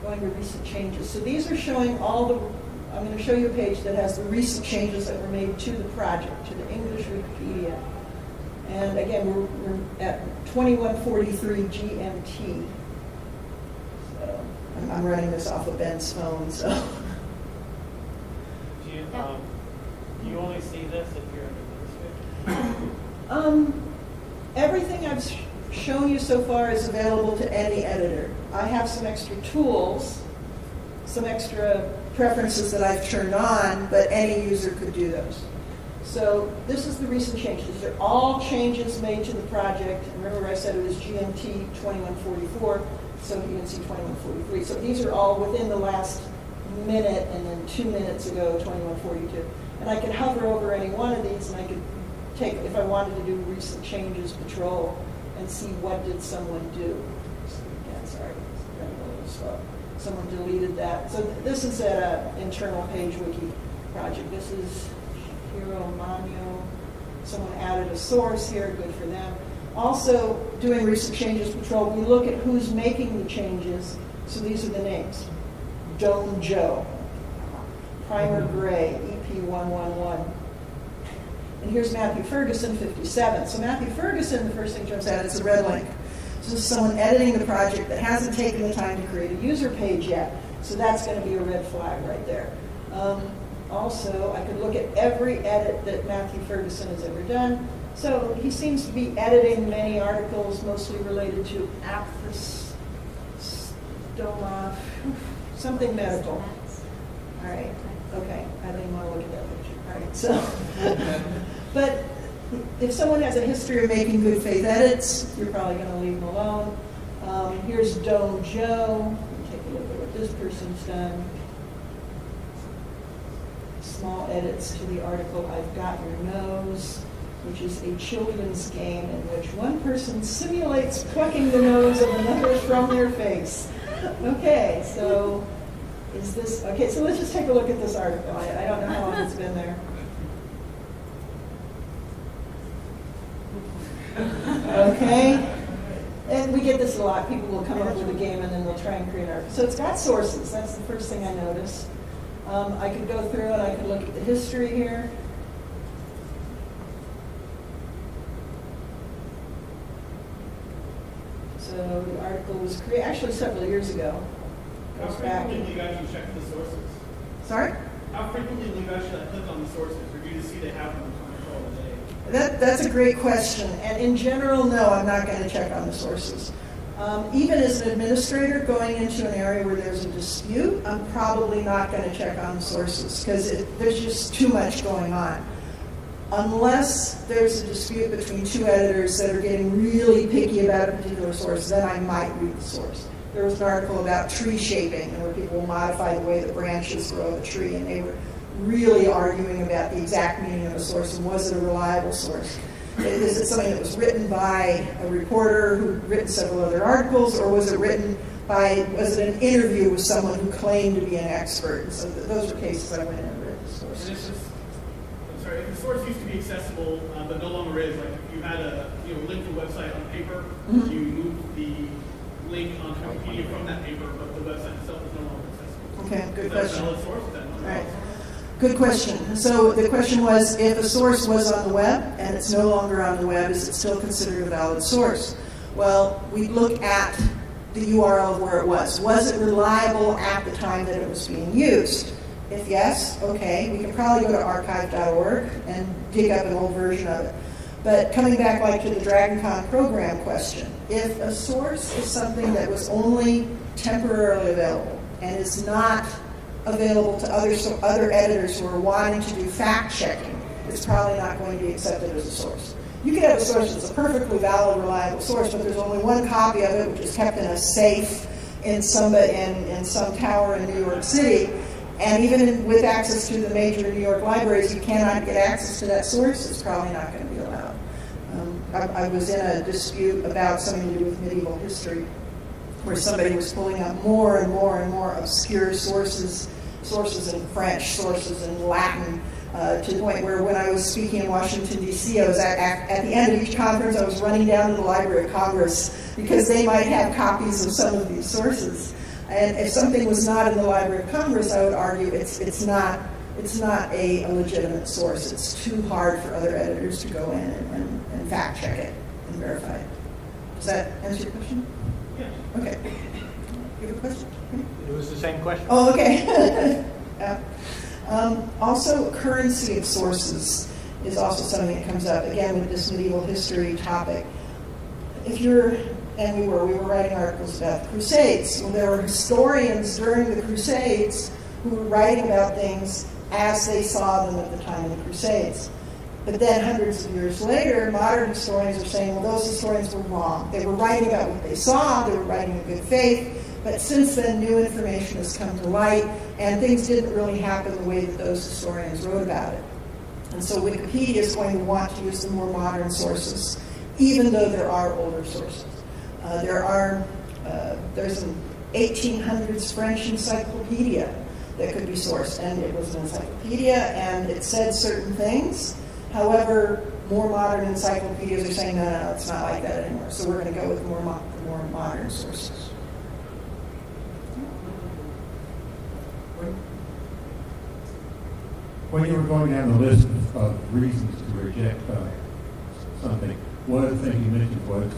going to recent changes. So these are showing I'm going to show you a page that has the recent changes that were made to the project, to the English Wikipedia. And again, we're at 2143 GMT. So I'm running this off of Ben's phone, so. Do you only see this if you're an administrator? Everything I've shown you so far is available to any editor. I have some extra tools, some extra preferences that I've turned on, but any user could do those. So this is the recent changes. These are all changes made to the project. Remember I said it was GMT 2144, so you can see 2143. So these are all within the last minute, and then 2 minutes ago, 2142. And I could hover over any one of these, and I could take, if I wanted to do recent changes patrol, and see what did someone do. Yeah, sorry, it's running a little slow. Someone deleted that. So this is an internal page wiki project. This is Hiro Manyo. Someone added a source here, good for them. Also, doing recent changes patrol, we look at who's making the changes. So these are the names. Dome Joe, Primer Gray, EP111. And here's Matthew Ferguson, 57. So Matthew Ferguson, the first thing jumps out, it's a red link. So this is someone editing the project that hasn't taken the time to create a user page yet. So that's going to be a red flag right there. Also, I could look at every edit that Matthew Ferguson has ever done. So he seems to be editing many articles, mostly related to aphthostomas, something medical. All right, okay, I didn't want to look at that picture. All right, so, but if someone has a history of making good faith edits, you're probably going to leave them alone. Here's Dome Joe. Take a look at what this person's done. Small edits to the article, I've Got Your Nose, which is a children's game in which one person simulates plucking the nose of another from their face. Okay, so is this, okay, so let's just take a look at this article. I don't know how long it's been there. Okay, we get this a lot. People will come up with a game and then they'll try and create art. So it's got sources. That's the first thing I noticed. I could go through and I could look at the history here. So the article was created actually several years ago. How Goes back. frequently do you actually check the sources? Sorry? How frequently do you actually click on the sources for you to see they have them on control of the day? That's a great question. And in general, no, I'm not going to check on the sources. Even as an administrator going into an area where there's a dispute, I'm probably not going to check on the sources because there's just too much going on. Unless there's a dispute between two editors that are getting really picky about a particular source, then I might read the source. There was an article about tree shaping and where people modify the way the branches grow the tree, and they were really arguing about the exact meaning of the source and was it a reliable source. Is it something that was written by a reporter who'd written several other articles, or was it an interview with someone who claimed to be an expert? And so those are cases I went in and read the sources. I'm sorry, if the source used to be accessible, but no longer is, like if you had a link to a website on paper, you moved the link on Wikipedia from that paper, but the website itself is no longer accessible. Okay, good Is that question. a valid source? Is that not a valid source? Good question. So the question was, if a source was on the web and it's no longer on the web, is it still considered a valid source? Well, we look at the URL of where it was. Was it reliable at the time that it was being used? If yes, okay, we can probably go to archive.org and dig up an old version of it. But coming back like to the DragonCon program question, if a source is something that was only temporarily available and is not available to other editors who are wanting to do fact-checking, it's probably not going to be accepted as a source. You could have a source that's a perfectly valid, reliable source, but there's only one copy of it, which is kept in a safe in some tower in New York City. And even with access to the major New York libraries, you cannot get access to that source. It's probably not going to be allowed. I was in a dispute about something to do with medieval history, where somebody was pulling up more and more and more obscure sources in French, sources in Latin, to the point where when I was speaking in Washington, D.C., I was at the end of each conference, I was running down to the Library of Congress because they might have copies of some of these sources. And if something was not in the Library of Congress, I would argue it's not a legitimate source. It's too hard for other editors to go in and fact check it and verify it. Does that answer your question? Yeah. Okay. You have a question? It was the same question. Oh, okay. Yeah. Also, currency of sources is also something that comes up, again, with this medieval history topic. We were writing articles about the Crusades. Well, there were historians during the Crusades who were writing about things as they saw them at the time of the Crusades. But then hundreds of years later, modern historians are saying, well, those historians were wrong. They were writing about what they saw, they were writing in good faith, but since then new information has come to light, and things didn't really happen the way that those historians wrote about it. And so Wikipedia is going to want to use the more modern sources, even though there are older sources. There's an 1800s French encyclopedia that could be sourced, and it was an encyclopedia, and it said certain things. However, more modern encyclopedias are saying, no, it's not like that anymore. So we're going to go with more modern sources. When you were going down the list of reasons to reject something, one of the things you mentioned was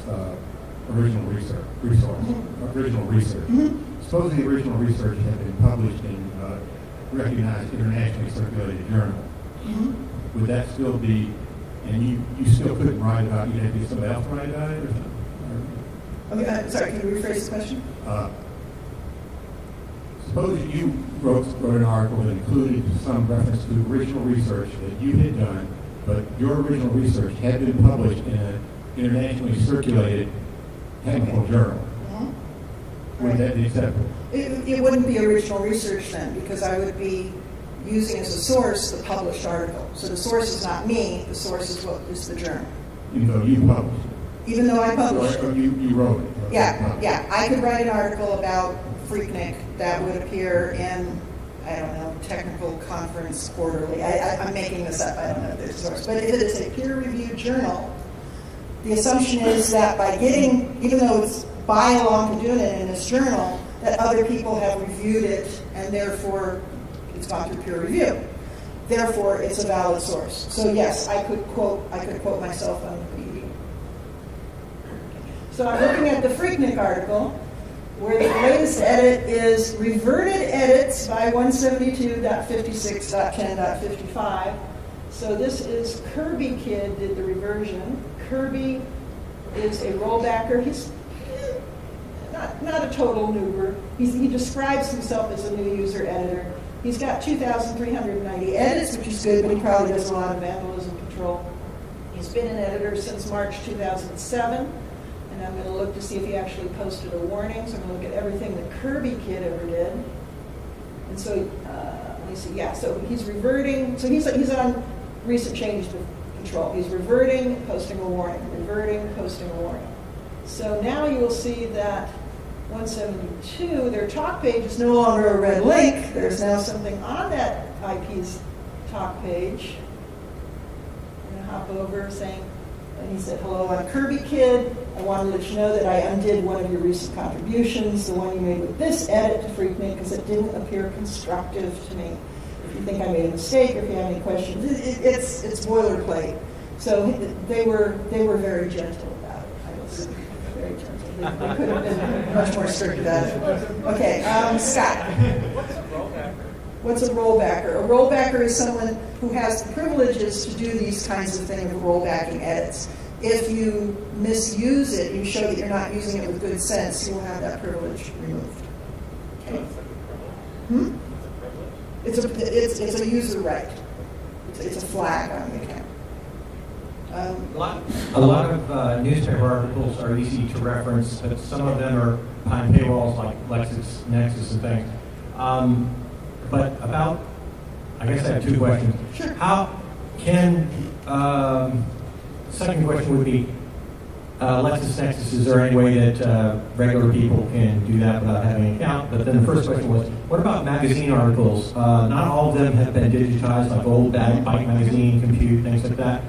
original research. Mm-hmm. Suppose the original research had been published in recognized internationally circulated journal. Mm-hmm. Would that still be, and you still couldn't write about it, you'd have to get somebody else to write about it or something? Okay, sorry, can you rephrase the question? Suppose you wrote an article that included some reference to original research that you had done, but your original research had been published in an internationally circulated chemical journal. Mm-hmm. Would that be acceptable? It wouldn't be original research then, because I would be using as a source the published article. So the source is not me, the source is the journal. Even though you published it? Even though I published Or it. you wrote it? Yeah. I could write an article about Freaknik that would appear in, I don't know, Technical Conference Quarterly. I'm making this up. I don't know if there's a source. But if it is a peer-reviewed journal, the assumption is that by getting, even though it's by Elonka Dunin in his journal, that other people have reviewed it, and therefore it's gone through peer review. Therefore, it's a valid source. So yes, I could quote myself on Wikipedia. So I'm looking at the Freaknik article, where the latest edit is reverted edits by 172.56.10.55. So this is Kirby Kid did the reversion. Kirby is a rollbacker. He's not a total noober. He describes himself as a new user editor. He's got 2,390 edits, which is good, but he probably does a lot of vandalism control. He's been an editor since March 2007, and I'm going to look to see if he actually posted a warning. So I'm going to look at everything that Kirby Kid ever did. And so, let me see, yeah, so he's reverting. So he's on recent changes to control. He's reverting, posting a warning, reverting, posting a warning. So now you will see that 172, their talk page is no longer a red link. There's now something on that IP's talk page. I'm going to hop over saying, and he said, hello, I'm Kirby Kid. I wanted to let you know that I undid one of your recent contributions, the one you made with this edit to Freaknik, because it didn't appear constructive to me. If you think I made a mistake, or if you have any questions, it's boilerplate. So they were very gentle about it. I was very gentle. They could have been much more strict about it. Okay, Scott. What's a rollbacker? A rollbacker is someone who has the privileges to do these kinds of things, rollbacking edits. If you misuse it, you show that you're not using it with good sense, you will have that privilege removed. Okay. It's a user right. It's a flag on the account. A lot of newspaper articles are easy to reference, but some of them are behind paywalls like LexisNexis and things. But about, I guess I have two questions. Sure. How can, second question would be, LexisNexis, is there any way that regular people can do that without having an account? But then the first question was, what about magazine articles? Not all of them have been digitized, like old Bike Magazine, Compute, things like that.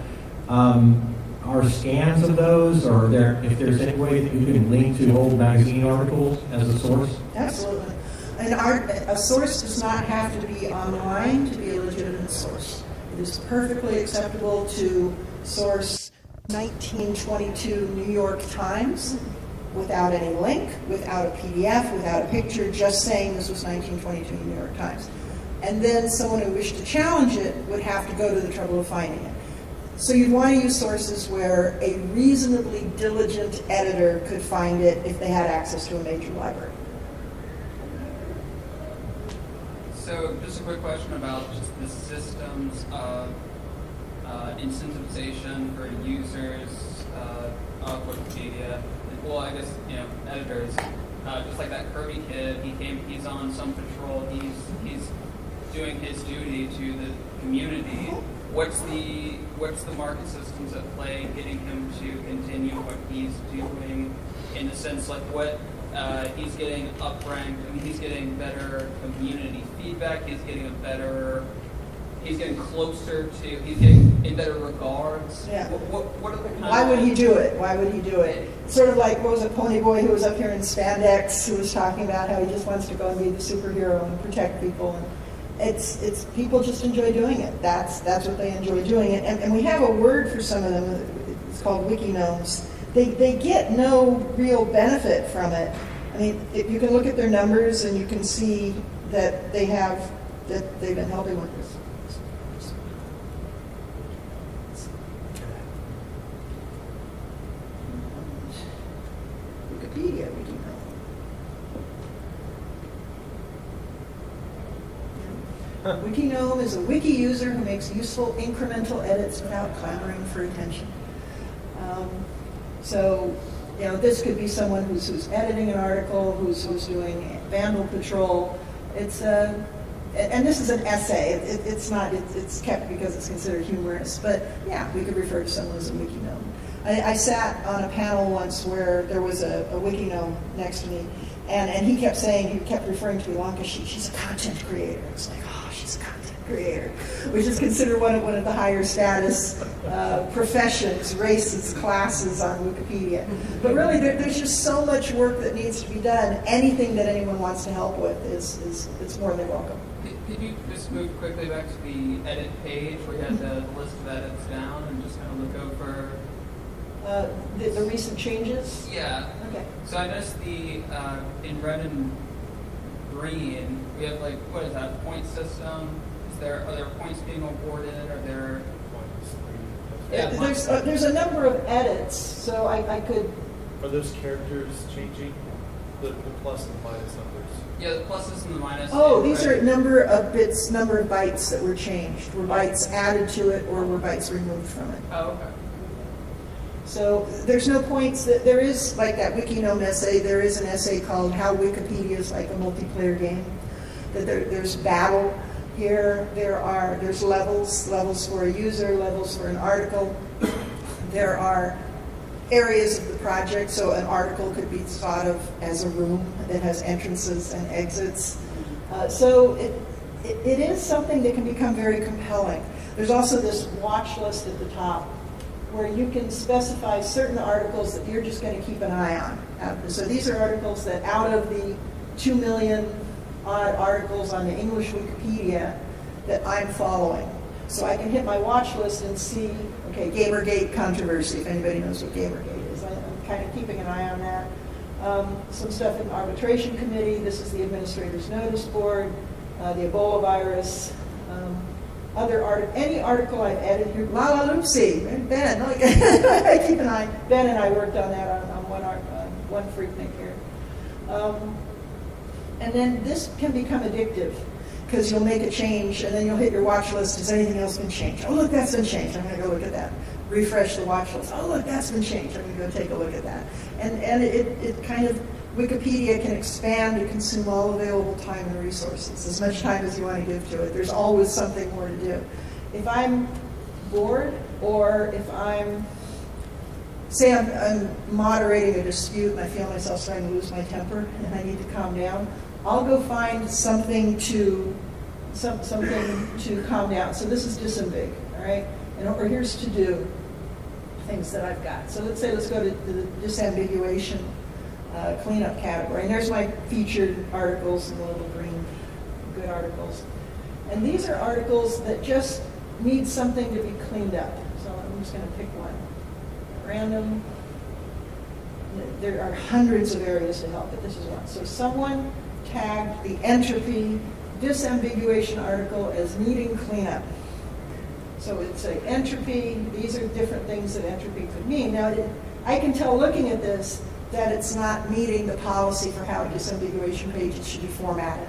Are scans of those, or if there's any way that you can link to old magazine articles as a source? Absolutely. A source does not have to be online to be a legitimate source. It is perfectly acceptable to source 1922 New York Times without any link, without a PDF, without a picture, just saying this was 1922 New York Times. And then someone who wished to challenge it would have to go to the trouble of finding it. So you'd want to use sources where a reasonably diligent editor could find it if they had access to a major library. So just a quick question about just the systems of incentivization for users of Wikipedia. Well, I guess, editors. Just like that Kirby kid, he's on some patrol, he's doing his duty to the community. What's the market systems at play getting him to continue what he's doing, in the sense like what he's getting upranked? I mean, he's getting better community feedback. He's getting closer to. He's getting in better regards. Yeah. What are the kind Why would he do it? Why would he do it? Sort of like, what was it, Pony Boy who was up here in spandex, who was talking about how he just wants to go and be the superhero and protect people. And it's people just enjoy doing it. That's what they enjoy doing it. And we have a word for some of them. It's called wikinomes. They get no real benefit from it. I mean, you can look at their numbers and you can see that they've been helping with this. Wikipedia wikinome. Wikinome is a wiki user who makes useful incremental edits without clamoring for attention. So, this could be someone who's editing an article, who's doing vandal patrol. It's and this is an essay. It's kept because it's considered humorous. But yeah, we could refer to someone as a wikinome. I sat on a panel once where there was a wikinome next to me, and he kept referring to Elonka. She's a content creator. It's like, oh, she's a content creator, which is considered one of the higher status professions, races, classes on Wikipedia. But really, there's just so much work that needs to be done. Anything that anyone wants to help with is more than welcome. Could you just move quickly back to the edit page where you had the list of edits down and just kind of look over? The recent changes? Yeah. Okay. So I noticed in red and green, we have like, what is that, point system? Are there points being awarded? Are there... Yeah, There's a number of edits, so I could... Are those characters changing? The plus and minus numbers? Yeah, the pluses and the minuses. Oh, these are number of bits, number of bytes that were changed. Were bytes added to it or were bytes removed from it? Oh, okay. So there's no points. There is, like that WikiNome essay, there is an essay called How Wikipedia is Like a Multiplayer Game. That there's battle here. There's levels for a user, levels for an article. There are areas of the project, so an article could be thought of as a room that has entrances and exits. So it is something that can become very compelling. There's also this watch list at the top where you can specify certain articles that you're just going to keep an eye on. So these are articles that out of the 2 million odd articles on the English Wikipedia that I'm following. So I can hit my watch list and see, okay, Gamergate controversy, if anybody knows what Gamergate is. I'm kind of keeping an eye on that. Some stuff in the arbitration committee. This is the administrator's notice board, the Ebola virus, any article I've edited here. La La Loopsy, Ben, I keep an eye. Ben and I worked on that on one Freaknik here. And then this can become addictive because you'll make a change and then you'll hit your watch list. Has anything else been changed? Oh, look, that's been changed. I'm going to go look at that. Refresh the watch list. Oh, look, that's been changed. I'm going to go take a look at that. And it kind of, Wikipedia can expand to consume all available time and resources, as much time as you want to give to it. There's always something more to do. If I'm bored or if say I'm moderating a dispute and I feel myself starting to lose my temper and I need to calm down, I'll go find something to calm down. So this is disambig, all right? Or here's to do, things that I've got. So let's go to the disambiguation cleanup category. And there's my featured articles in the little green good articles. And these are articles that just need something to be cleaned up. So I'm just going to pick one. Random. There are hundreds of areas to help, but this is one. So someone tagged the entropy disambiguation article as needing cleanup. So it's an entropy. These are different things that entropy could mean. Now, I can tell looking at this that it's not meeting the policy for how a disambiguation page should be formatted.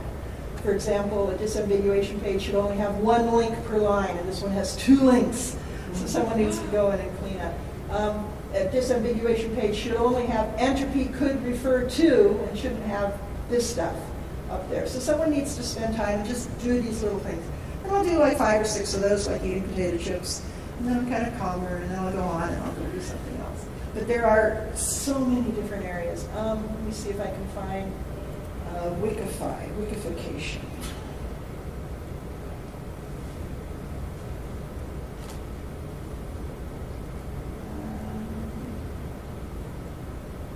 For example, a disambiguation page should only have one link per line, and this one has 2 links. So someone needs to go in and clean up. A disambiguation page should only have entropy could refer to, and shouldn't have this stuff up there. So someone needs to spend time and just do these little things. And I'll do like 5 or 6 of those, like eating potato chips, and then I'm kind of calmer, and then I'll go on and I'll go do something else. But there are so many different areas. Let me see if I can find Wikification.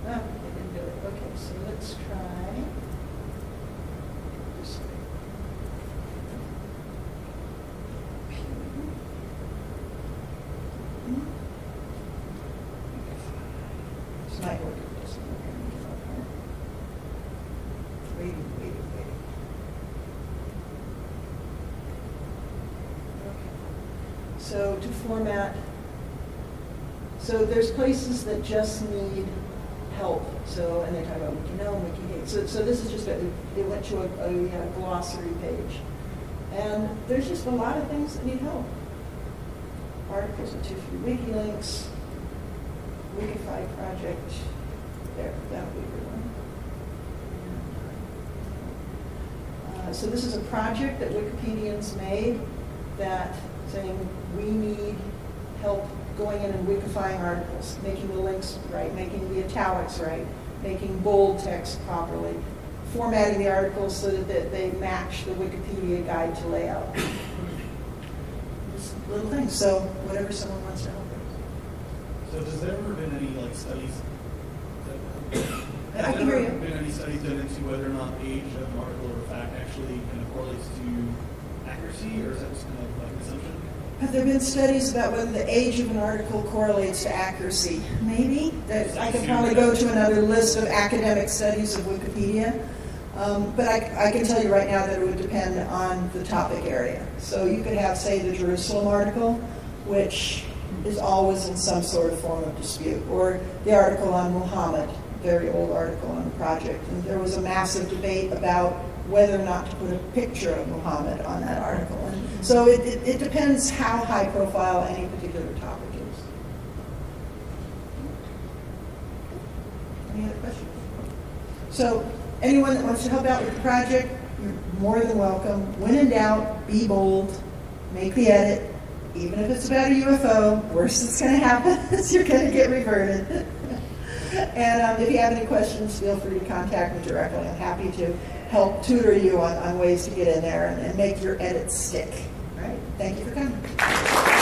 I didn't do it. Okay, so let's try this way. This might work. It doesn't work. Waiting. Okay. So to format, so there's places that just need help. So, and they talk about WikiNome, WikiHate. So this is just it went to a glossary page. And there's just a lot of things that need help. Articles with 2 free wiki links, Wikify project. There, that would be a good one. So this is a project that Wikipedians made that saying we need help going in and Wikifying articles, making the links right, making the italics right, making bold text properly, formatting the articles so that they match the Wikipedia guide to layout. little things. So whatever someone wants to help with. So has there ever been any like studies? I can hear you. Been any studies done into whether or not the age of an article or fact actually kind of correlates to accuracy, or is that just kind of like an assumption? Have there been studies about whether the age of an article correlates to accuracy? Maybe. I could probably go to another list of academic studies of Wikipedia. But I can tell you right now that it would depend on the topic area. So you could have, say, the Jerusalem article, which is always in some sort of form of dispute, or the article on Muhammad, very old article on the project. And there was a massive debate about whether or not to put a picture of Muhammad on that article. And so it depends how high profile any particular topic is. Any other questions? So anyone that wants to help out with the project, you're more than welcome. When in doubt, be bold, make the edit. Even if it's about a UFO, worst that's going to happen is you're going to get reverted. And if you have any questions, feel free to contact me directly. I'm happy to help tutor you on ways to get in there and make your edits stick. All right? Thank you for coming.